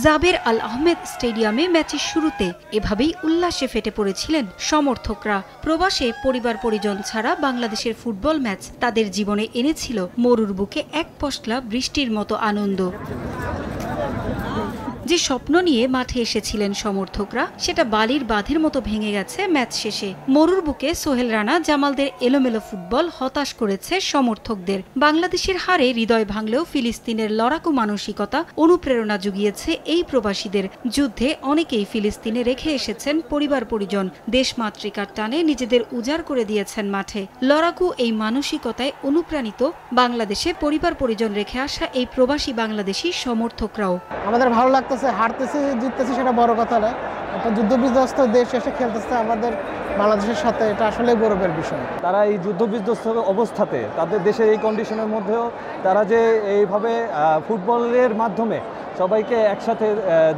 জাবের আল আহমেদ স্টেডিয়ামে ম্যাচের শুরুতে এভাবেই উল্লাসে ফেটে পড়েছিলেন সমর্থকরা। প্রবাসে পরিবার পরিজন ছাড়া বাংলাদেশের ফুটবল ম্যাচ তাদের জীবনে এনেছিল মরুর বুকে এক পশলা বৃষ্টির মতো আনন্দ। যে স্বপ্ন নিয়ে মাঠে এসেছিলেন সমর্থকরা, সেটা বালির বাঁধের মতো ভেঙে গেছে ম্যাচ শেষে। মরুর বুকে সোহেল রানা, জামালদের এলোমেলো ফুটবল হতাশ করেছে সমর্থকদের। বাংলাদেশের হারে হৃদয় ভাঙলেও ফিলিস্তিনের লড়াকু মানসিকতা অনুপ্রেরণা জুগিয়েছে এই প্রবাসীদের। যুদ্ধে অনেকেই ফিলিস্তিনে রেখে এসেছেন পরিবার পরিজন, দেশমাতৃকার টানে নিজেদের উজাড় করে দিয়েছেন মাঠে। লড়াকু এই মানসিকতায় অনুপ্রাণিত বাংলাদেশে পরিবার পরিজন রেখে আসা এই প্রবাসী বাংলাদেশি সমর্থকরাও। আমাদের ভালো লাগতেছে, হারতেছে জিততেছে সেটা বড় কথা না, একটা যুদ্ধবিধ্বস্ত দেশ এসে খেলতেছে আমাদের বাংলাদেশের সাথে, এটা আসলে গৌরবের বিষয়। তারা এই যুদ্ধবিধ্বস্ত অবস্থাতে তাদের দেশের এই কন্ডিশনের মধ্যেও তারা যে এইভাবে ফুটবলের মাধ্যমে সবাইকে একসাথে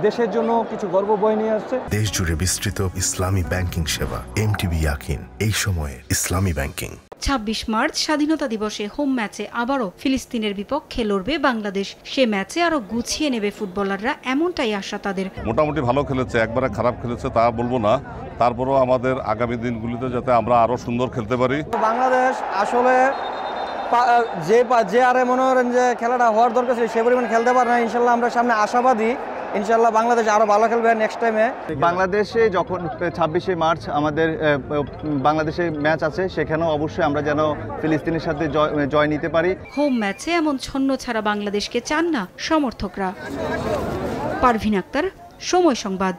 দেশের জন্য কিছু গর্ব বয়ে নিয়ে আসছে। দেশ জুড়ে বিস্তৃত ইসলামী ব্যাংকিং সেবা এমটিবি ইয়াকিন, এই সময়ে ইসলামী ব্যাংকিং। ২৬ মার্চ স্বাধীনতা দিবসে হোম ম্যাচে আবারও ফিলিস্তিনের বিপক্ষে লড়বে বাংলাদেশ। সে ম্যাচে আরো গুছিয়ে নেবে ফুটবলাররা, এমনটাই আশা তাদের। মোটামুটি ভালো খেলেছে, একবারে খারাপ খেলেছে তা বলবো না, তারপরও আমাদের আগামী দিনগুলিতে যাতে আমরা আরো সুন্দর খেলতে পারি। বাংলাদেশ আসলে যে আরে মনে করেন যে খেলাটা হওয়ার দরকার ছিল সে পরিমাণ খেলতে পারে না। ইনশাল্লাহ আমরা সামনে আশাবাদী, ইনশাল্লাহ বাংলাদেশ আরো ভালো খেলবে নেক্সট টাইমে। বাংলাদেশে যখন ২৬শে মার্চ আমাদের বাংলাদেশে ম্যাচ আছে, সেখানেও অবশ্যই আমরা যেন ফিলিস্তিনের সাথে জয় নিতে পারি। হোম ম্যাচে এমন ছন্ন ছাড়া বাংলাদেশকে চান না সমর্থকরা। পারভিন আক্তার, সময় সংবাদ।